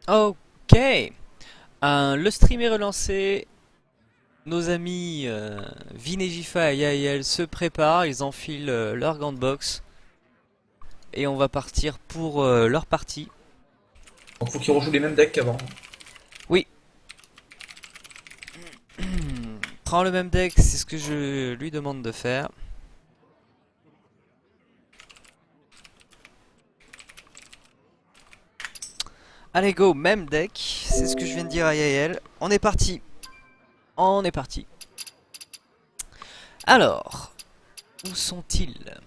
Ok, le stream est relancé. Nos amis Vinegifa et Yael se préparent, ils enfilent leur gants de boxe et on va partir pour leur partie. Donc faut qu'il rejoue les mêmes decks qu'avant. Oui, prends le même deck, c'est ce que je lui demande de faire. Allez go, même deck, c'est ce que je viens de dire à Yael. On est parti, on est parti. Alors, où sont-ils?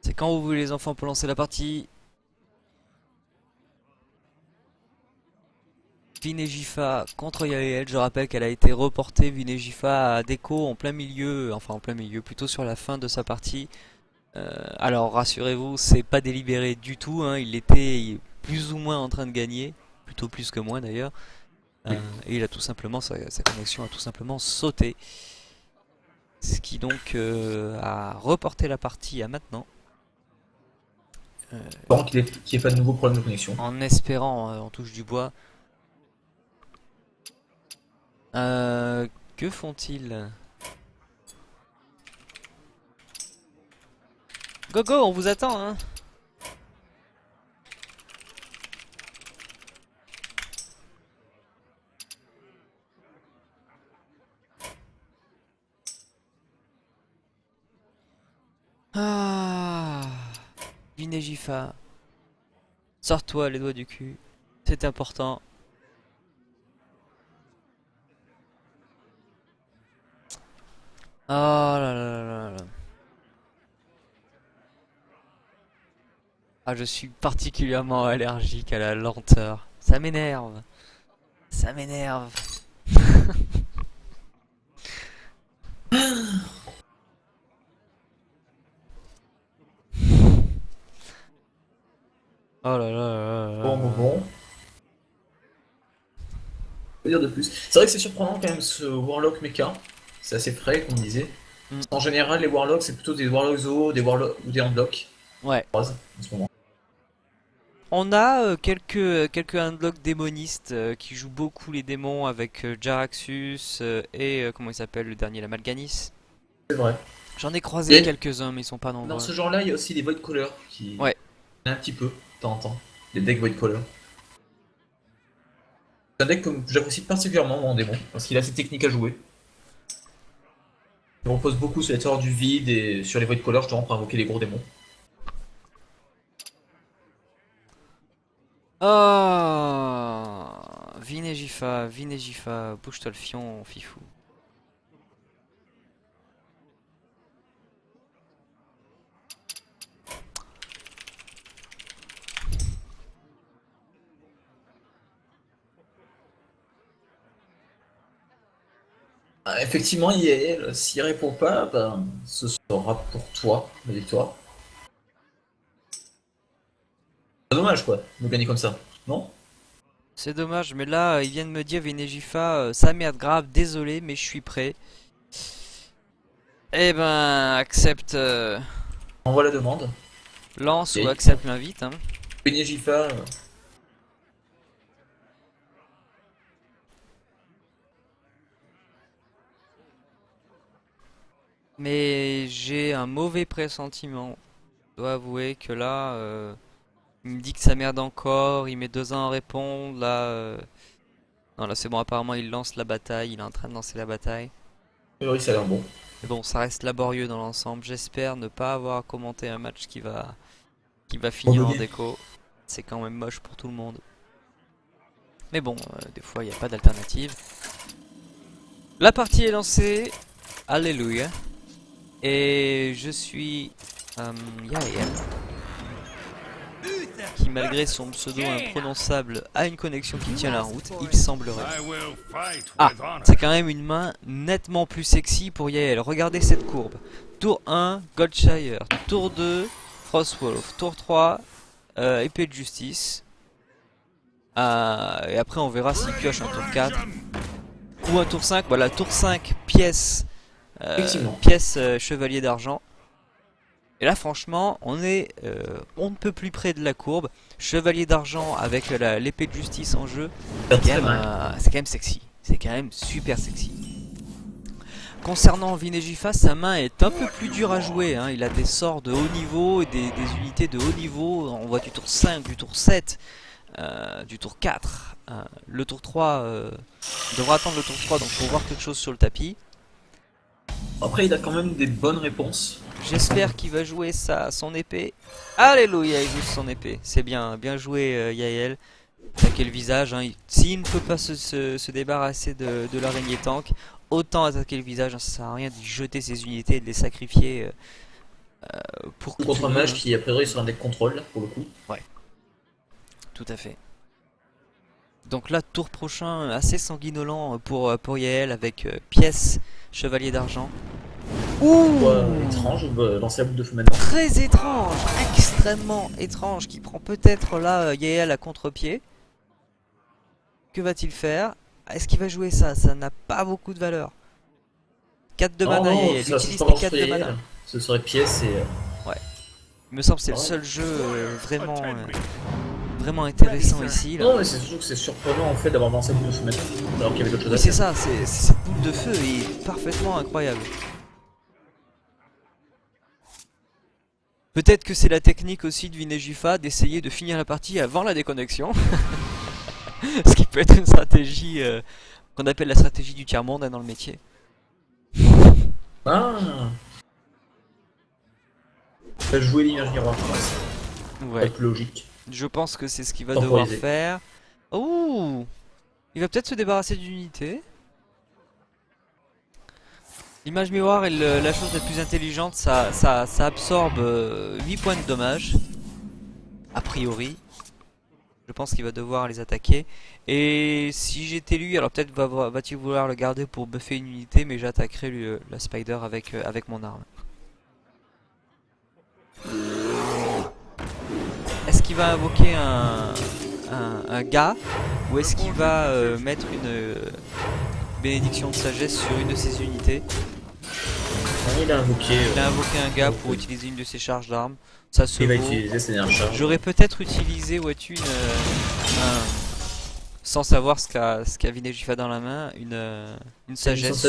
C'est quand vous voulez les enfants pour lancer la partie? Vinegifa contre Yael, je rappelle qu'elle a été reportée. Vinegifa à déco en plein milieu, enfin en plein milieu, plutôt sur la fin de sa partie. Alors rassurez-vous, c'est pas délibéré du tout, hein. Il était plus ou moins en train de gagner, plutôt plus que moins d'ailleurs. Oui. Et il a tout simplement, sa connexion a tout simplement sauté. Ce qui donc a reporté la partie à maintenant. Euh, Par qu'il n'y ait pas de nouveaux problèmes de connexion. En espérant, on touche du bois. Euh, que font-ils? Go go, on vous attend, hein. Ah, Vinegifa, sors-toi les doigts du cul, c'est important. Oh là là là là. Ah, je suis particulièrement allergique à la lenteur. Ça m'énerve. Ça m'énerve. Oh là là là là Bon, bon, là. bon. Que dire de plus? C'est vrai que c'est surprenant quand même ce Warlock mecha. C'est assez frais, comme on disait. Hmm. En général, les Warlocks, c'est plutôt des Warlocks Zoo, des Warlocks ou des Unblock. Ouais. En ce moment. On a quelques unlocks démonistes qui jouent beaucoup les démons avec Jaraxxus et comment il s'appelle le dernier, la Malganis. C'est vrai. J'en ai croisé Et quelques-uns mais ils sont pas dans nombreux. ce genre-là, il y a aussi des Void Callers qui. Ouais. Il y en a un petit peu, de temps en temps. Des decks Void Caller. C'est un deck que j'apprécie particulièrement moi, en démon, parce qu'il a ses techniques à jouer. Il repose beaucoup sur les terreurs du vide et sur les Void Callers, justement, pour invoquer les gros démons. Oh, Vinegifa, bouge-toi le fion, fifou. Ah, effectivement, IL, s'il répond pas, ben, ce sera pour toi, la victoire. C'est dommage, quoi, de gagner comme ça, non? C'est dommage, mais là, ils viennent me dire, Vinegifa, sa merde grave, désolé, mais je suis prêt. Eh ben, accepte, Envoie la demande. lance ou Et accepte l'invite, hein. Beignet Jifa, Mais j'ai un mauvais pressentiment. Je dois avouer que là, il me dit que sa merde encore, il met 2 ans à répondre, là... Non, là c'est bon, apparemment il lance la bataille, il est en train de lancer la bataille. oui, ça a l'air bon. Mais bon, ça reste laborieux dans l'ensemble. J'espère ne pas avoir à commenter un match qui va Pour finir en gagner. déco. C'est quand même moche pour tout le monde. Mais bon, des fois il n'y a pas d'alternative. La partie est lancée. Alléluia. Et je suis Yael, qui malgré son pseudo imprononçable a une connexion qui tient la route, il semblerait. Ah, c'est quand même une main nettement plus sexy pour Yael. Regardez cette courbe. Tour 1, Goldshire. Tour 2, Frostwolf. Tour 3, Épée de Justice. Et après on verra s'il pioche un tour 4 ou un tour 5. Voilà, tour 5, pièce, Effectivement. pièce Chevalier d'Argent. Et là franchement on est on ne peut plus près de la courbe. Chevalier d'argent avec l'épée de justice en jeu. C'est quand même sexy. C'est quand même super sexy. Concernant Vinegifa, sa main est un peu plus dure à jouer, hein. Il a des sorts de haut niveau et des unités de haut niveau. On voit du tour 5, du tour 7, du tour 4. Le tour 3, on devra attendre le tour 3 donc pour voir quelque chose sur le tapis. Après, il a quand même des bonnes réponses. J'espère qu'il va jouer son épée. Alléluia, il joue son épée. C'est bien, bien joué Yael. Attaquer le visage. Hein. S'il ne peut pas se débarrasser de l'araignée tank, autant attaquer le visage. Hein. Ça sert à rien d'y jeter ses unités et de les sacrifier pour contre un mage qui, a priori, sera un deck contrôle pour le coup. Ouais, tout à fait. Donc là, tour prochain, assez sanguinolent pour Yael avec pièce, chevalier d'argent. Ouh, étrange, lancer la boule de feu maintenant. Très étrange, extrêmement étrange, qui prend peut-être là Yael à contre-pied. Que va-t-il faire? Est-ce qu'il va jouer ça? Ça n'a pas beaucoup de valeur. 4 de mana, Yael, il utilise les 4 de mana. Ce serait pièce et... Ouais. Il me semble que c'est le seul jeu vraiment intéressant ici. Là. Non, mais c'est surtout que c'est surprenant en fait d'avoir lancé la boule de feu maintenant, alors qu'il y avait d'autres choses à faire. faire. C'est ça, cette boule de feu est parfaitement incroyable. Peut-être que c'est la technique aussi de Vinegifa d'essayer de finir la partie avant la déconnexion. Ce qui peut être une stratégie qu'on appelle la stratégie du tiers-monde hein, dans le métier. Ah, t'as joué l'image miroir, je pense. Ouais. C'est plus logique. Je pense que c'est ce qu'il va devoir faire. Ouh, il va peut-être se débarrasser d'une unité. L'image miroir est la chose la plus intelligente, ça absorbe 8 points de dommage. A priori. Je pense qu'il va devoir les attaquer. Et si j'étais lui, alors peut-être va-t-il vouloir le garder pour buffer une unité, mais j'attaquerai la spider avec mon arme. Est-ce qu'il va invoquer un gars ou est-ce qu'il va mettre une bénédiction de sagesse sur une de ses unités? Il a invoqué un gars pour utiliser une de ses charges d'armes. Ça se il va utiliser ses dernières charges. J'aurais peut-être utilisé Watune sans savoir ce qu'a Vinegifa dans la main, une sagesse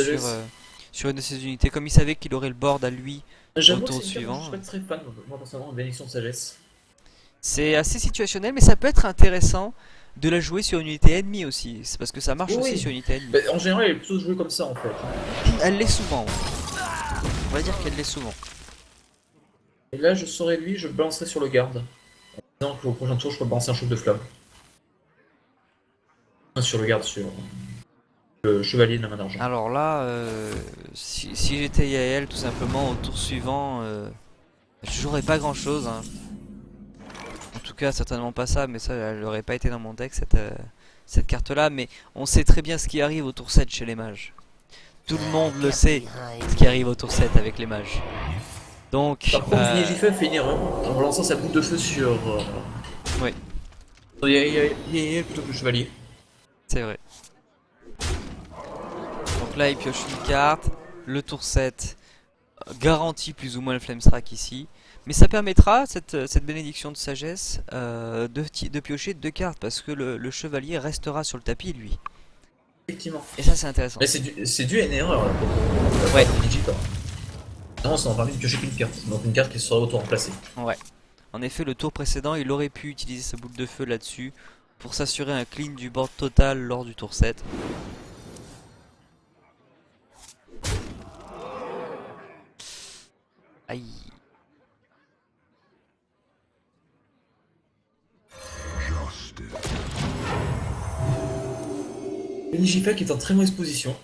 sur une de ses unités. Comme il savait qu'il aurait le board à lui au tour suivant. Je serais très fan, moi personnellement, de bénédiction de sagesse. C'est assez situationnel, mais ça peut être intéressant de la jouer sur une unité ennemie aussi. C'est parce que ça marche aussi sur une unité ennemie. Bah, en général, elle est plutôt jouée comme ça en fait. Elle l'est souvent. On va dire qu'elle l'est souvent. Et là, je serais lui, je balancerai sur le garde. En disant qu'au prochain tour, je peux balancer un choc de flamme. Sur le garde, sur le chevalier de la main d'argent. Alors là, si j'étais Yael, tout simplement, au tour suivant, je jouerais pas grand chose. Hein. En tout cas, certainement pas ça, mais ça, elle n'aurait pas été dans mon deck, cette carte-là. Mais on sait très bien ce qui arrive au tour 7 chez les mages. Tout le monde le sait, ce qui arrive au tour 7 avec les mages. Donc, par contre, Vinegifa fait une erreur en lançant sa boule de feu sur... Oui. Yael plutôt que le chevalier. C'est vrai. Donc là, il pioche une carte. Le tour 7 garantit plus ou moins le Flamestrike ici. Mais ça permettra, cette bénédiction de sagesse, de piocher 2 cartes. Parce que le chevalier restera sur le tapis, lui. Effectivement. Et ça, c'est intéressant. Mais c'est dû à une erreur. Là, ouais. Non, ça m'a permis de piocher qu'une carte. Donc une carte qui sera auto-remplacée. Ouais. En effet, le tour précédent, il aurait pu utiliser sa boule de feu là-dessus. Pour s'assurer un clean du board total lors du tour 7. Aïe. Vinegifa qui est en très mauvaise position.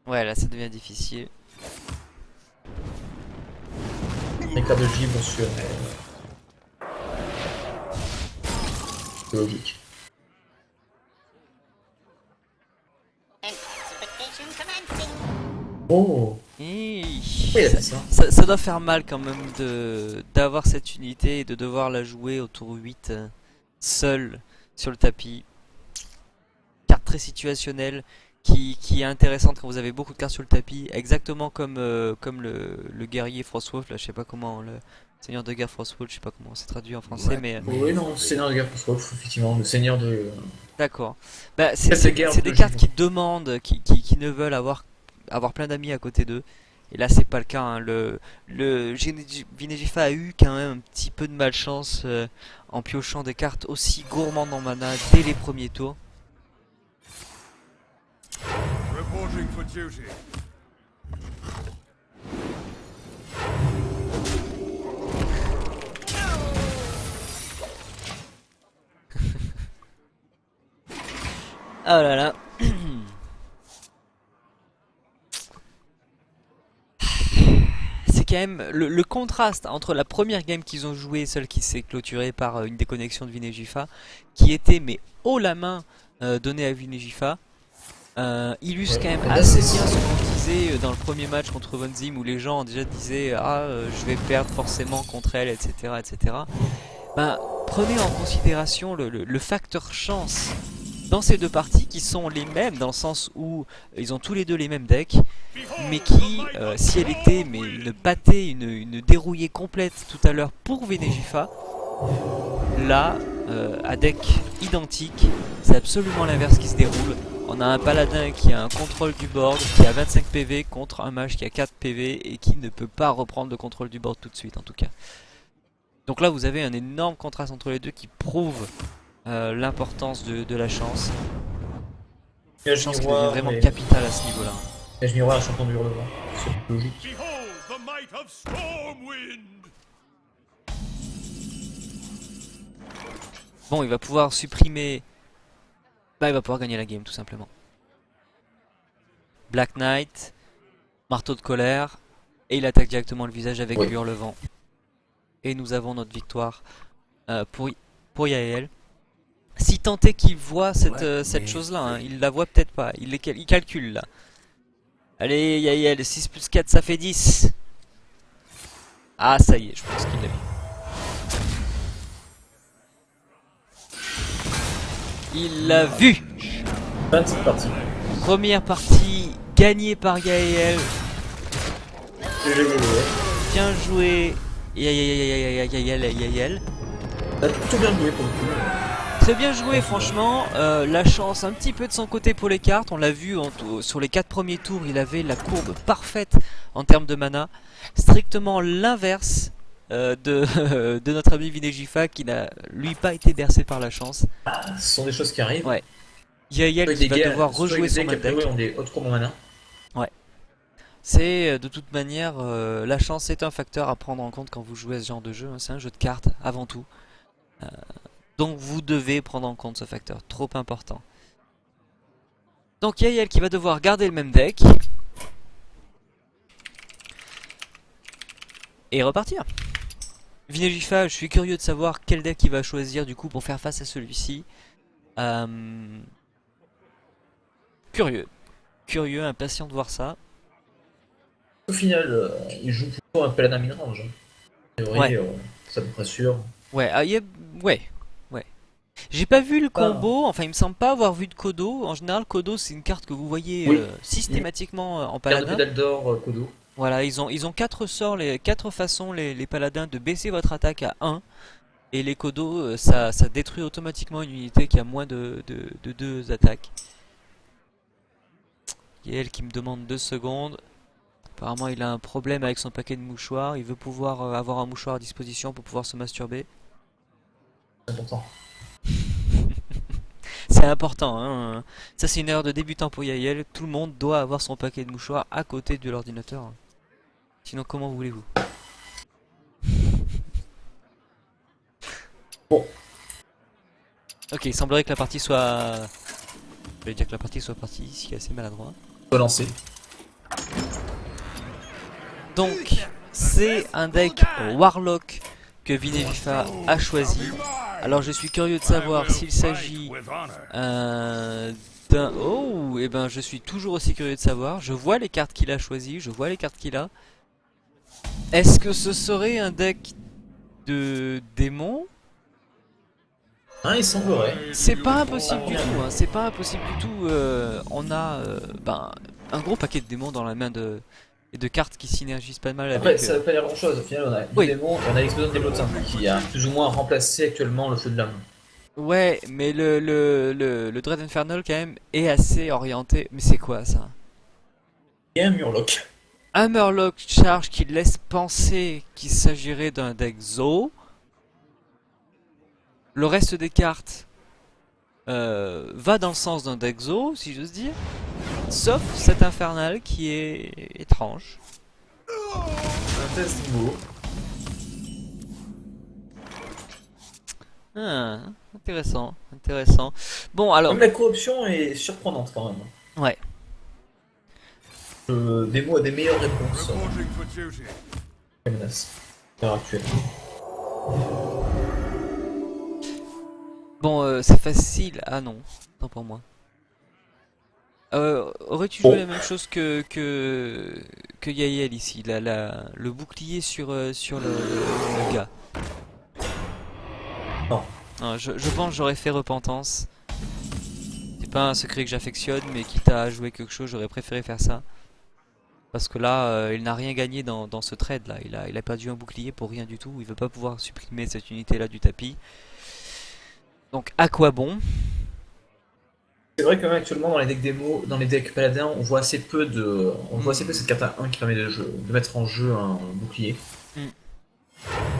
Ouais, là ça devient difficile. Les cartes de givre sur... C'est logique. Oh, ça doit faire mal quand même d'avoir cette unité et de devoir la jouer au tour 8 seul sur le tapis. Carte très situationnelle qui est intéressante quand vous avez beaucoup de cartes sur le tapis, exactement comme, comme le guerrier Frostwolf, là je sais pas comment, le seigneur de guerre Frostwolf, je sais pas comment c'est traduit en français, Ouais. mais... Oui, non, Seigneur de guerre Frostwolf, effectivement, le seigneur de... D'accord. Bah, Faites la guerre c'est des de cartes Givon. qui demandent, qui ne veulent avoir plein d'amis à côté d'eux. Et là, c'est pas le cas, hein. Vinegifa a eu quand même un petit peu de malchance en piochant des cartes aussi gourmandes en mana dès les premiers tours. Reporting for duty. Ah là là. C'est quand même le contraste entre la première game qu'ils ont jouée, celle qui s'est clôturée par une déconnexion de Vinegifa, qui était mais haut la main donnée à Vinegifa, illustre quand même Là, assez c'est- bien ce qu'on disait dans le premier match contre Von Zim où les gens déjà disaient je vais perdre forcément contre elle, etc. etc. Ben, prenez en considération le facteur chance dans ces deux parties qui sont les mêmes dans le sens où ils ont tous les deux les mêmes decks, mais qui, si elle était une pâtée, une dérouillée complète tout à l'heure pour Venegifa, là, à deck identique, c'est absolument l'inverse qui se déroule. On a un paladin qui a un contrôle du board, qui a 25 PV contre un mage qui a 4 PV et qui ne peut pas reprendre le contrôle du board tout de suite en tout cas. Donc là vous avez un énorme contraste entre les deux qui prouve l'importance de la chance. Nuage Chance qui devient miroir, vraiment et... capitale à ce niveau-là. Nuage miroir, champion du hurlement. C'est logique. Behold the might of Stormwind. Bon, il va pouvoir supprimer... Bah, il va pouvoir gagner la game, tout simplement. Black Knight, marteau de colère, et il attaque directement le visage avec Oui. Hurlevent. Et nous avons notre victoire pour Yael. Si tant est qu'il voit cette chose-là, hein, il la voit peut-être pas, il calcule là. Allez Yael, 6 plus 4 ça fait 10. Ah ça y est, je pense qu'il l'a vu. Il l'a vu. Fin de cette partie. Première partie gagnée par Yael. GG. Bien joué. Yael. T'as plutôt bien joué pour le coup. Très bien joué franchement, la chance un petit peu de son côté pour les cartes, on l'a vu sur les 4 premiers tours, il avait la courbe parfaite en termes de mana, strictement l'inverse de notre ami Vinegifa qui n'a lui pas été bercé par la chance. Ce sont des choses qui arrivent. Ouais. Yael qui va devoir rejouer son main deck. On des hautes courbes en mana. C'est de toute manière, la chance est un facteur à prendre en compte quand vous jouez à ce genre de jeu, hein. C'est un jeu de cartes avant tout. Donc vous devez prendre en compte ce facteur, trop important. Donc Yael qui va devoir garder le même deck. Et repartir. Vinegifa, je suis curieux de savoir quel deck il va choisir du coup pour faire face à celui-ci. Curieux, impatient de voir ça. Au final, il joue plutôt un paladin midrange. A priori, Ouais. c'est à peu près sûr. Ouais, ouais. J'ai pas vu le combo, enfin il me semble pas avoir vu de Kodo. En général, Kodo c'est une carte que vous voyez Oui. systématiquement en Carte de paladin. pédale d'or, Kodo. Voilà, ils ont 4 sorts, 4 façons les paladins de baisser votre attaque à 1. Et les Kodo, ça détruit automatiquement une unité qui a moins de 2 attaques. Yael qui me demande 2 secondes. Apparemment il a un problème avec son paquet de mouchoirs. Il veut pouvoir avoir un mouchoir à disposition pour pouvoir se masturber. C'est important. C'est important, hein. Ça c'est une erreur de débutant pour Yael. Tout le monde doit avoir son paquet de mouchoirs à côté de l'ordinateur. Sinon comment voulez-vous? Bon. Ok, il semblerait que la partie soit... Je vais dire que la partie soit partie, ce qui est assez maladroit. Relancer. Donc, c'est un deck Warlock que Vinegifa a choisi. Alors je suis curieux de savoir s'il s'agit d'un... Oh, et ben je suis toujours aussi curieux de savoir. Je vois les cartes qu'il a choisies, je vois les cartes qu'il a. Est-ce que ce serait un deck de démons? Hein, il semblerait. C'est pas impossible du tout, hein, c'est pas impossible du tout. On a un gros paquet de démons dans la main et de cartes qui synergisent pas mal Après, avec. ça veut pas dire grand chose. Au final, on a Oui. deux démons et on a l'explosion des Lotins qui a plus ou moins remplacé actuellement le feu de l'âme. Ouais, mais le Dread Infernal quand même est assez orienté. Mais c'est quoi ça? Et un Murloc. Un Murloc charge qui laisse penser qu'il s'agirait d'un deck Zo. Le reste des cartes va dans le sens d'un deck Zo, si j'ose dire. Sauf cet Infernal qui est étrange. Un test beau. Ah, intéressant, intéressant. Bon alors, Même la corruption est surprenante quand même. ouais. Demo a des meilleures réponses Reporting for duty. à la menace à l'heure actuelle. Bon, c'est facile. Ah non, tant pour moi. Aurais-tu joué la même chose que Yael ici, le bouclier sur le gars? Non. Ah, je pense que j'aurais fait repentance. C'est pas un secret que j'affectionne, mais quitte à jouer quelque chose, j'aurais préféré faire ça. Parce que là, il n'a rien gagné dans ce trade là. Il a perdu un bouclier pour rien du tout. Il veut pas pouvoir supprimer cette unité là du tapis. Donc à quoi bon? C'est vrai que même actuellement dans les decks démo, dans les decks paladins, on voit assez peu cette carte à 1 qui permet de mettre en jeu un bouclier.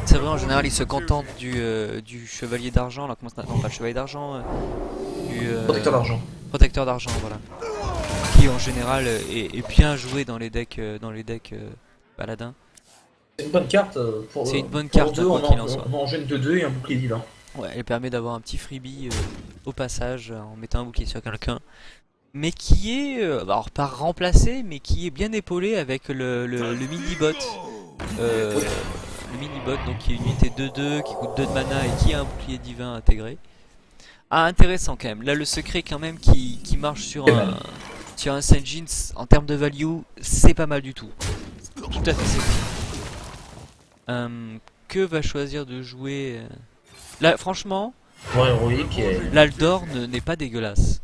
C'est vrai, en général, il se contente du chevalier d'argent, là, comment ça... Non, pas le chevalier d'argent, du Protecteur d'argent. protecteur d'argent, voilà. Qui, en général, est bien joué dans les decks, paladins. C'est une bonne carte pour C'est une bonne pour carte, deux, quoi qu'il en soit. on en gêne 2-2 et un bouclier divin. Ouais, elle permet d'avoir un petit freebie au passage, en mettant un bouclier sur quelqu'un. Mais qui est, alors pas remplacé, mais qui est bien épaulé avec le mini-bot. Le mini-bot, donc qui est une unité 2-2, qui coûte 2 de mana et qui a un bouclier divin intégré. Ah, intéressant quand même. Là, le secret quand même qui marche sur un Senjin, en termes de value, c'est pas mal du tout. Tout à fait sexy. Que va choisir de jouer Là, franchement, Voir héroïque et. l'Aldor n'est pas dégueulasse.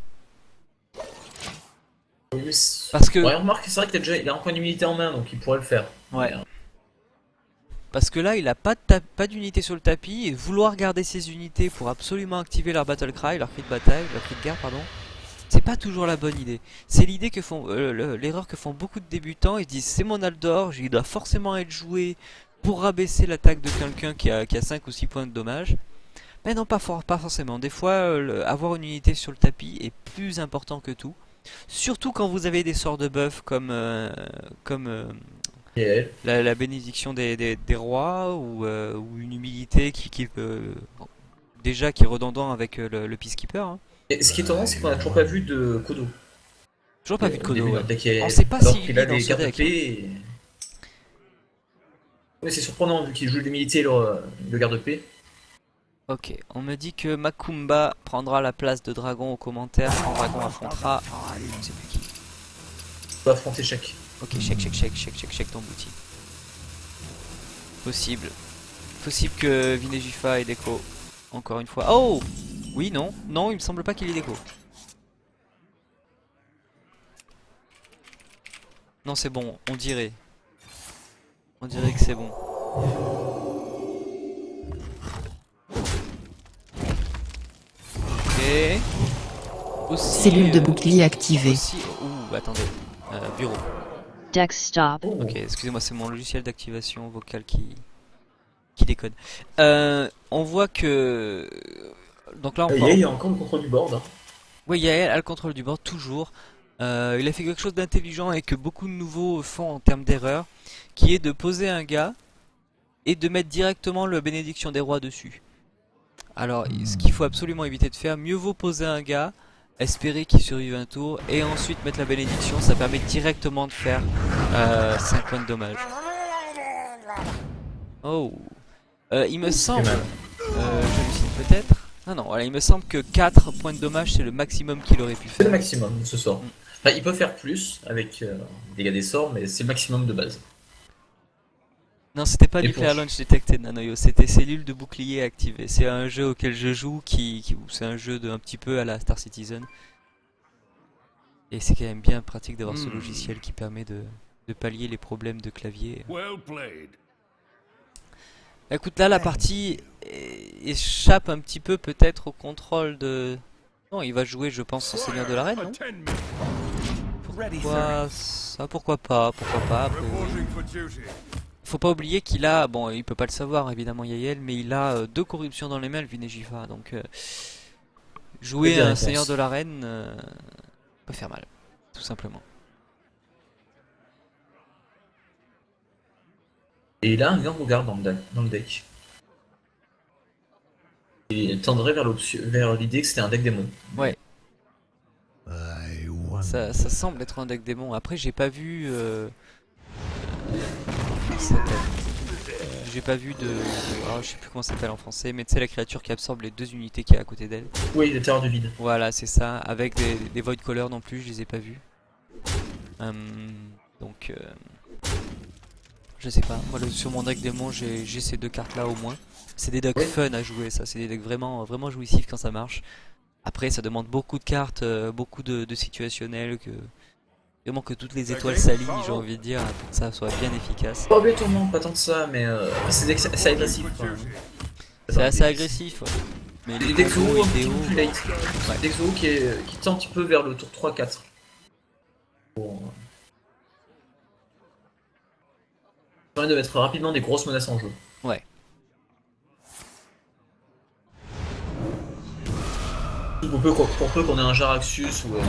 Parce Parce que, ouais, remarque, c'est vrai qu'il a encore une unité en main donc il pourrait le faire. ouais. Mais, Parce que là, il a pas d'unité sur le tapis et vouloir garder ses unités pour absolument activer leur battle cry, leur cri de bataille, leur cri de guerre, pardon. C'est pas toujours la bonne idée. C'est l'idée que font l'erreur que font beaucoup de débutants. Ils se disent c'est mon Aldor, il doit forcément être joué pour rabaisser l'attaque de quelqu'un qui a 5 ou 6 points de dommage. Mais non, pas forcément. Des fois, avoir une unité sur le tapis est plus important que tout. Surtout quand vous avez des sorts de buff comme et la bénédiction des rois ou une humilité qui peut déjà qui est redondant avec le Peacekeeper. Hein. Et ce qui est étonnant, c'est qu'on a toujours pas vu de Kodo. Toujours pas vu de Kodo. Ouais. Ouais. On sait pas alors s'il qu'il est a dans des ce cartes deck. paix. Oui, c'est surprenant vu qu'il joue l'humilité et le garde-paix. Ok, on me dit que Makumba prendra la place de Dragon aux commentaires quand Dragon affrontera. Je sais plus qui. On va affronter chaque. Ok, check ton bouti. Possible. Possible que Vinejifa ait déco. Encore une fois. Oh! Oui, non. Non, il me semble pas qu'il ait déco. Non, c'est bon, on dirait. On dirait que c'est bon. Ok. Aussi, Cellule de bouclier activée. Aussi... Ouh, attendez. Bureau. Deck stop. Oh. Ok, excusez-moi, c'est mon logiciel d'activation vocale qui déconne. On voit que... Donc là, on Il y a encore le contrôle du board. Hein. Oui, Yael a le contrôle du board, toujours. Il a fait quelque chose d'intelligent et que beaucoup de nouveaux font en termes d'erreur, qui est de poser un gars et de mettre directement le bénédiction des rois dessus. Alors, ce qu'il faut absolument éviter de faire, mieux vaut poser un gars, espérer qu'il survive un tour, et ensuite mettre la bénédiction, ça permet directement de faire 5 points de dommage. Oh, il me semble, j'hallucine peut-être. Ah non, voilà, il me semble que 4 points de dommage c'est le maximum qu'il aurait pu C'est le faire. maximum ce sort. Enfin, il peut faire plus avec des dégâts des sorts, mais c'est le maximum de base. Non, c'était pas Et Nuclear pour- Launch Detected, Nanoyo, c'était cellule de bouclier activée. C'est un jeu auquel je joue c'est un jeu un petit peu à la Star Citizen. Et c'est quand même bien pratique d'avoir ce logiciel qui permet de pallier les problèmes de clavier. Well played. Écoute, là, la partie échappe un petit peu peut-être au contrôle de... Non, il va jouer, je pense, son Seigneur de l'Arène, non? Attend me. Pourquoi ça? Pourquoi pas? Pourquoi pas? Après, Reporting for duty. faut pas oublier qu'il a... Bon, il peut pas le savoir, évidemment, Yael, mais il a 2 corruptions dans les mains, le Vinejifa. Donc, jouer Des un réponses. Seigneur de l'Arène peut faire mal, tout simplement. Et il a un Garde dans le deck. Et il tendrait vers l'idée que c'était un deck démon. Ouais. Ça semble être un deck démon. Après, j'ai pas vu... comment ça s'appelle? J'ai pas vu de... je sais plus comment ça s'appelle en français, mais tu sais la créature qui absorbe les 2 unités qui est à côté d'elle. Oui, les terreurs du vide. Voilà, c'est ça. Avec des Void Color non plus, je les ai pas vus. Donc... je sais pas. Moi, sur mon deck démon, j'ai ces 2 cartes là au moins. C'est des decks Oui. fun à jouer, ça. C'est des decks vraiment, vraiment jouissifs quand ça marche. Après, ça demande beaucoup de cartes, beaucoup de situationnels, vraiment que toutes les étoiles s'alignent, j'ai envie de dire, pour que ça soit bien efficace. Pas obligatoirement, pas tant que ça, mais c'est agressif. For Quoi. duty. C'est assez agressif, ouais. Mais Les les decks combos Zoro un petit idéaux... peu plus late. Ouais. Des decks Zoro qui tend un petit peu vers le tour 3-4. Pour... Ça permet de mettre rapidement des grosses menaces en jeu. Ouais. Pour peu qu'on ait un Jaraxus ou un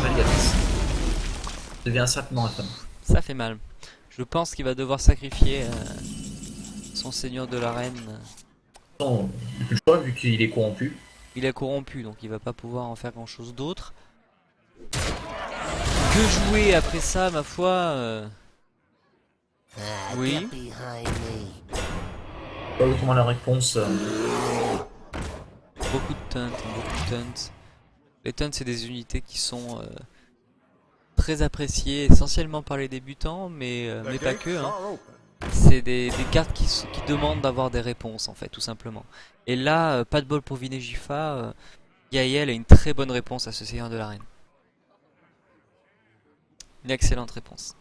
Malgatus, ça devient assez rapidement infâme. Ça fait mal. Je pense qu'il va devoir sacrifier son Seigneur de l'Arène. Bon, il n'a plus le choix vu qu'il est corrompu. Il est corrompu, donc il va pas pouvoir en faire grand chose d'autre. Que jouer après ça, ma foi Oui. Pas autrement la réponse. Beaucoup de taunts, beaucoup de taunts. Les taunts, c'est des unités qui sont très appréciées essentiellement par les débutants, mais pas que. Hein. C'est des cartes qui demandent d'avoir des réponses, en fait, tout simplement. Et là, pas de bol pour Vinejifa. Yael a une très bonne réponse à ce Seigneur de l'Arène. Une excellente réponse.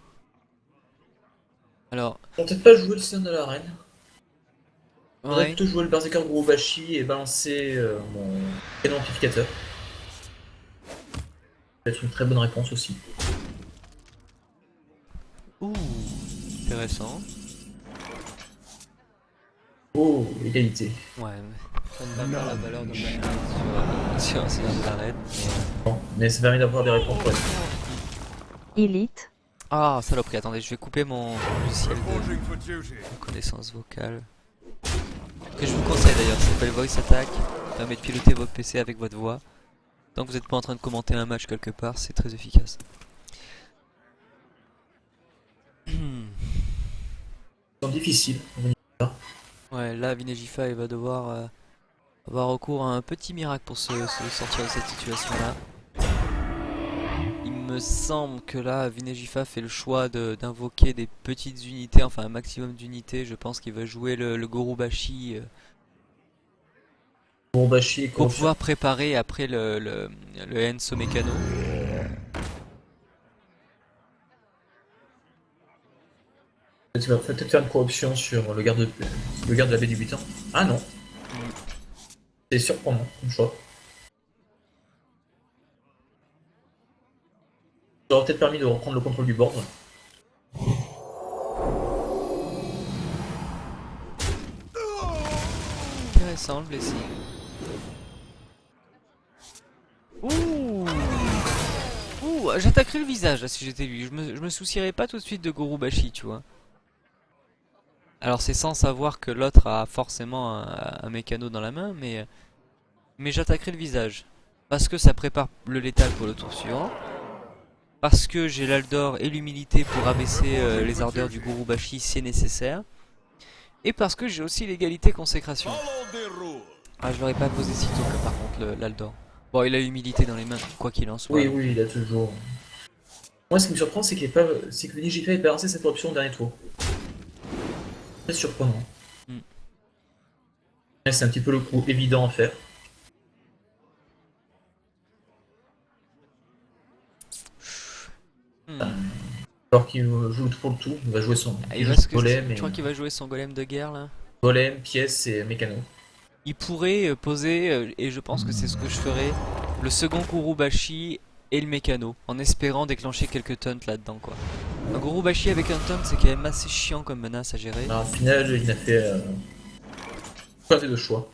Alors, On va peut-être pas jouer le Seigneur de l'Arène. On va ouais. plutôt jouer le Berserker Gurubashi et balancer mon canon amplificateur. Peut-être une très bonne réponse aussi. Ouh, intéressant. Oh, égalité. Ouais, ça ne va pas la valeur de sur un Seigneur de l'Arène. Bon, mais ça permet d'avoir des réponses pour être. Elite, Ah, saloperie, attendez, je vais couper mon logiciel Reporting for duty. de connaissance vocale. Que je vous conseille d'ailleurs, ça s'appelle Voice Attack. Ça permet de piloter votre PC avec votre voix. Tant que vous n'êtes pas en train de commenter un match quelque part, c'est très efficace. C'est difficile. Ouais, là, Vinejifa, il va devoir avoir recours à un petit miracle pour se sortir de cette situation-là. Il me semble que là, Vinejifa fait le choix d'invoquer des petites unités, enfin un maximum d'unités. Je pense qu'il va jouer le Gorubashi Gurubashi et pour corruption. pouvoir préparer après le Enso Mécano. Tu vas peut-être faire une corruption sur le garde de la baie du butin. Ah non. C'est surprenant comme choix. Ça aurait peut-être permis de reprendre le contrôle du board. Intéressant le blessing. Ouh, ouh, j'attaquerais le visage là si j'étais lui. Je me soucierais pas tout de suite de Gorubashi, tu vois. Alors c'est sans savoir que l'autre a forcément un mécano dans la main, mais j'attaquerai le visage. Parce que ça prépare le létal pour le tour suivant. Parce que j'ai l'Aldor et l'humilité pour abaisser les ardeurs du Gorubashi si c'est nécessaire. Et parce que j'ai aussi l'égalité consécration. Follow the rules. Ah, je l'aurais pas posé si tôt que par contre l'Aldor. Bon, il a l'humilité dans les mains, quoi qu'il en soit. Oui, oui, il a toujours. Moi, ce qui me surprend, c'est que Vinejifa ait balancé cette option au dernier tour. Très surprenant. Mm. Mais c'est un petit peu le coup évident à faire. Hmm. Alors qu'il joue pour le tout, il va jouer son Ah, il joue son golem, je crois qu'il va jouer son golem de guerre là. golem, pièce et mécano. Il pourrait poser, et je pense que c'est ce que je ferai, le second Gurubashi et le mécano, en espérant déclencher quelques taunts là-dedans quoi. Un Gurubashi avec un taunt c'est quand même assez chiant comme menace à gérer. Alors, au final, il a fait pas de choix.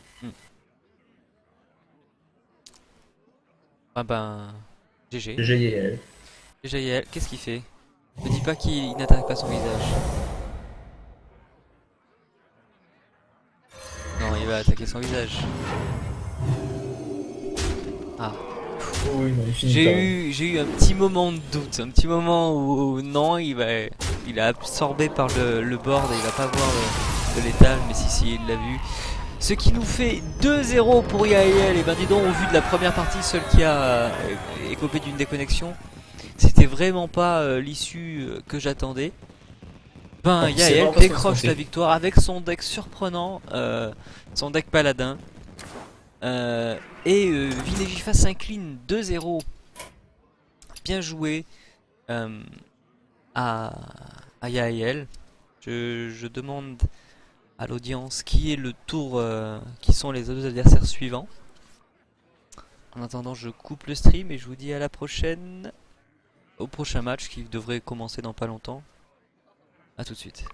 Ah ben... GG. GG. GG, qu'est-ce qu'il fait? Ne dis pas qu'il n'attaque pas son visage. Non, il va attaquer son visage. Ah. Oh oui, non, il finit pas. J'ai eu un petit moment de doute, un petit moment où non, il est absorbé par le board et il va pas voir de l'étal, mais si, il l'a vu. Ce qui nous fait 2-0 pour Yael. Et ben dis donc, au vu de la première partie, seul qui a écopé d'une déconnexion, c'était vraiment pas l'issue que j'attendais. Ben C'est Yael vraiment pas ce qu'on décroche sentait. la victoire avec son deck surprenant, son deck paladin. Vinegifa s'incline 2-0. Bien joué à Yael. Je demande à l'audience qui est le tour, qui sont les deux adversaires suivants. En attendant, je coupe le stream et je vous dis à la prochaine, au prochain match qui devrait commencer dans pas longtemps. A tout de suite.